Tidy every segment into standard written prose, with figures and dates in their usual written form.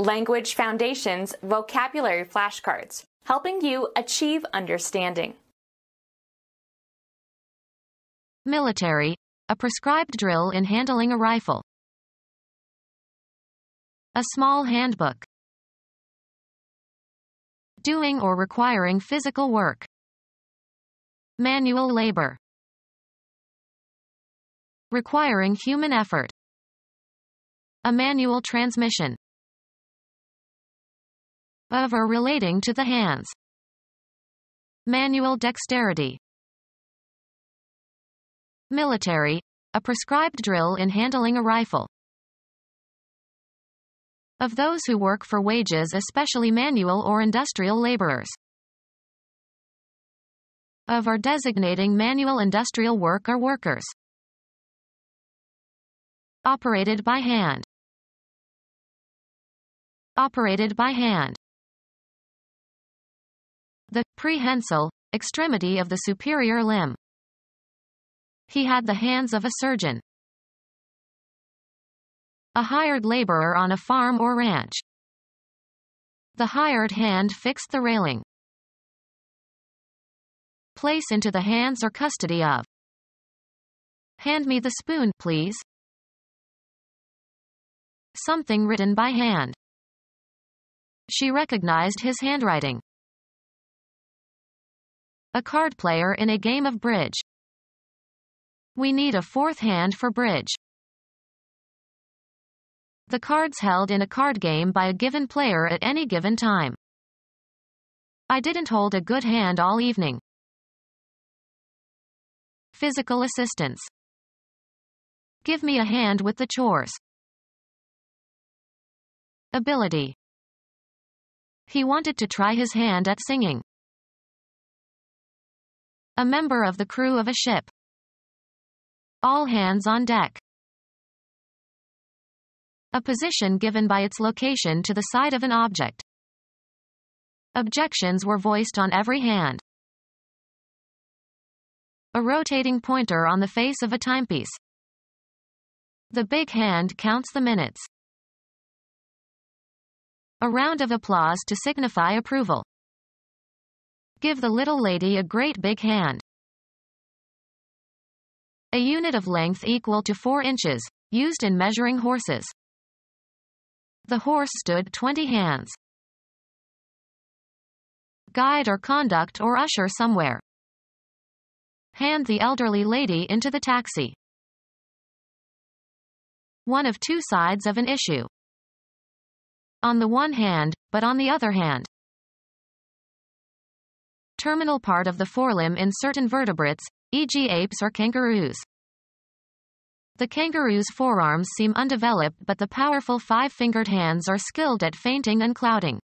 Language Foundations Vocabulary Flashcards, helping you achieve understanding. Military, a prescribed drill in handling a rifle. A small handbook. Doing or requiring physical work. Manual labor. Requiring human effort. A manual transmission. Of or relating to the hands. Manual dexterity. Military, a prescribed drill in handling a rifle. Of those who work for wages, especially manual or industrial laborers. Of or designating manual industrial work or workers. Operated by hand. Operated by hand. The prehensile extremity of the superior limb. He had the hands of a surgeon. A hired laborer on a farm or ranch. The hired hand fixed the railing. Place into the hands or custody of. Hand me the spoon, please. Something written by hand. She recognized his handwriting. A card player in a game of bridge. We need a fourth hand for bridge. The cards held in a card game by a given player at any given time. I didn't hold a good hand all evening. Physical assistance. Give me a hand with the chores. Ability. He wanted to try his hand at singing. A member of the crew of a ship. All hands on deck. A position given by its location to the side of an object. Objections were voiced on every hand. A rotating pointer on the face of a timepiece. The big hand counts the minutes. A round of applause to signify approval. Give the little lady a great big hand. A unit of length equal to 4 inches, used in measuring horses. The horse stood 20 hands. Guide or conduct or usher somewhere. Hand the elderly lady into the taxi. One of two sides of an issue. On the one hand, but on the other hand. Terminal part of the forelimb in certain vertebrates, e.g. apes or kangaroos. The kangaroo's forearms seem undeveloped, but the powerful 5-fingered hands are skilled at feinting and clouting.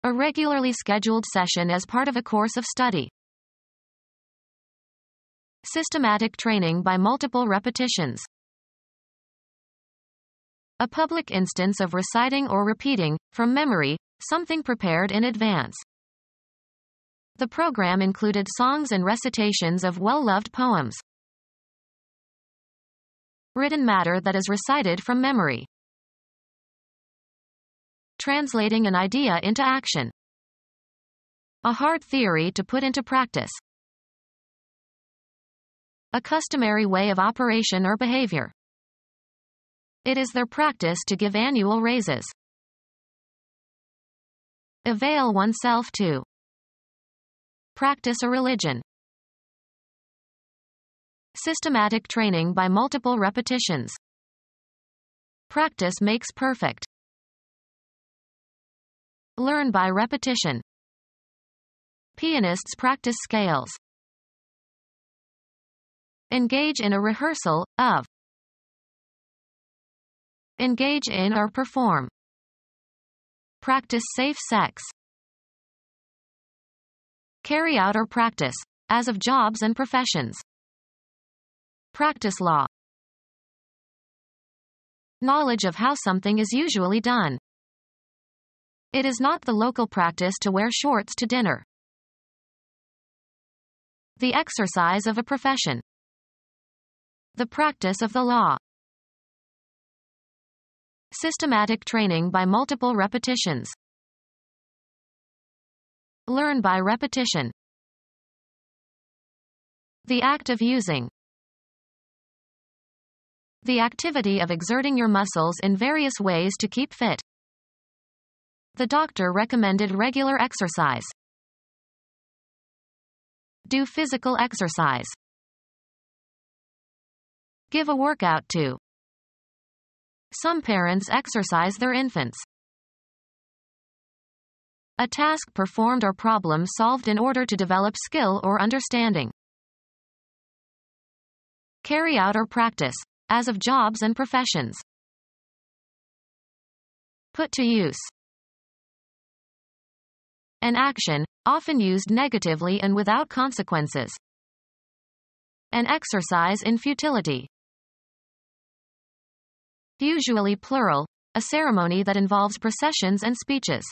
A regularly scheduled session as part of a course of study. Systematic training by multiple repetitions. A public instance of reciting or repeating, from memory, something prepared in advance. The program included songs and recitations of well-loved poems. Written matter that is recited from memory. Translating an idea into action. A hard theory to put into practice. A customary way of operation or behavior. It is their practice to give annual raises. Avail oneself to. Practice a religion. Systematic training by multiple repetitions. Practice makes perfect. Learn by repetition. Pianists practice scales. Engage in a rehearsal, of. Engage in or perform. Practice safe sex. Carry out or practice, as of jobs and professions. Practice law. Knowledge of how something is usually done. It is not the local practice to wear shorts to dinner. The exercise of a profession. The practice of the law. Systematic training by multiple repetitions. Learn by repetition. The act of using. The activity of exerting your muscles in various ways to keep fit. The doctor recommended regular exercise. Do physical exercise. Give a workout to. Some parents exercise their infants. A task performed or problem solved in order to develop skill or understanding. Carry out or practice, as of jobs and professions. Put to use. An action, often used negatively and without consequences. An exercise in futility. Usually plural, a ceremony that involves processions and speeches.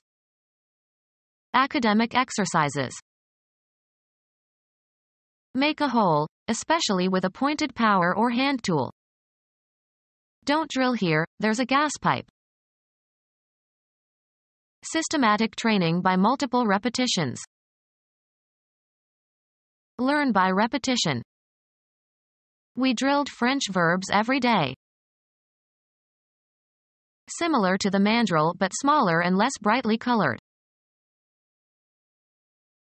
Academic exercises. Make a hole, especially with a pointed power or hand tool. Don't drill here, there's a gas pipe. Systematic training by multiple repetitions. Learn by repetition. We drilled French verbs every day. Similar to the mandrel but smaller and less brightly colored.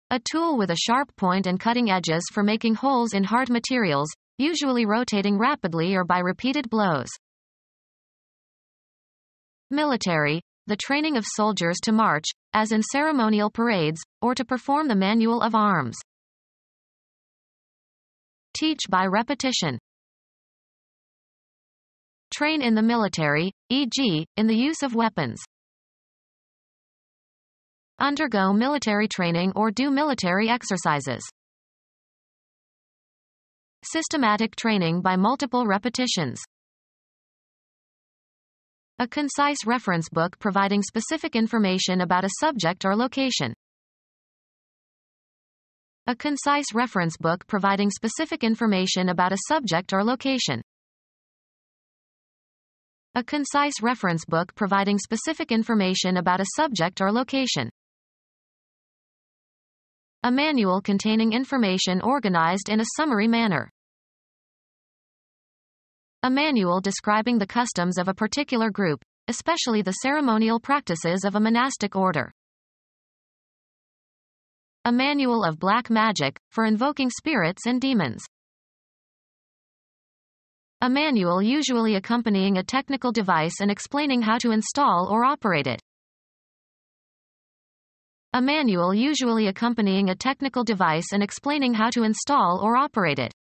A tool with a sharp point and cutting edges for making holes in hard materials, usually rotating rapidly or by repeated blows. Military, the training of soldiers to march, as in ceremonial parades, or to perform the manual of arms. Teach by repetition. Train in the military, e.g., in the use of weapons. Undergo military training or do military exercises. Systematic training by multiple repetitions. A concise reference book providing specific information about a subject or location. A concise reference book providing specific information about a subject or location. A concise reference book providing specific information about a subject or location. A manual containing information organized in a summary manner. A manual describing the customs of a particular group, especially the ceremonial practices of a monastic order. A manual of black magic, for invoking spirits and demons. A manual usually accompanying a technical device and explaining how to install or operate it. A manual usually accompanying a technical device and explaining how to install or operate it.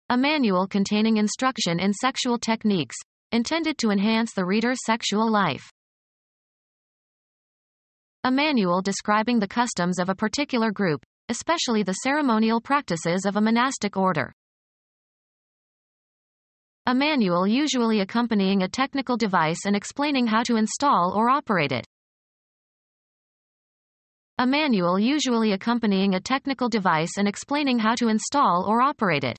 A manual containing instruction in sexual techniques, intended to enhance the reader's sexual life. A manual describing the customs of a particular group, especially the ceremonial practices of a monastic order. A manual usually accompanying a technical device and explaining how to install or operate it. A manual usually accompanying a technical device and explaining how to install or operate it.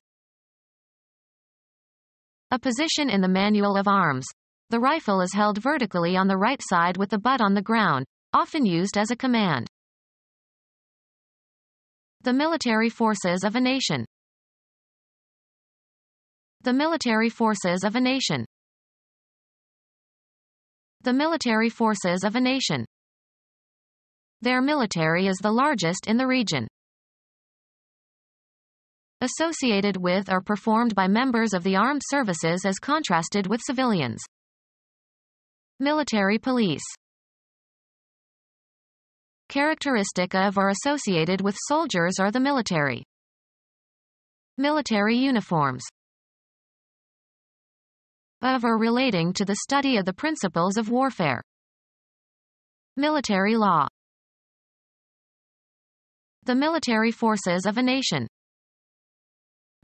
A position in the manual of arms. The rifle is held vertically on the right side with the butt on the ground, often used as a command. The military forces of a nation. The military forces of a nation. The military forces of a nation. Their military is the largest in the region. Associated with or performed by members of the armed services as contrasted with civilians. Military police. Characteristic of or associated with soldiers or the military. Military uniforms. Of or relating to the study of the principles of warfare. Military law. The military forces of a nation.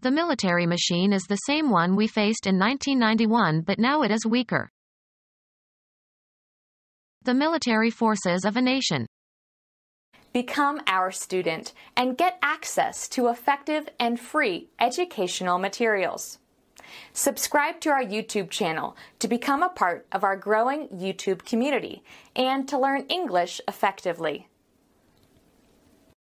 The military machine is the same one we faced in 1991, but now it is weaker. The military forces of a nation. Become our student and get access to effective and free educational materials. Subscribe to our YouTube channel to become a part of our growing YouTube community and to learn English effectively.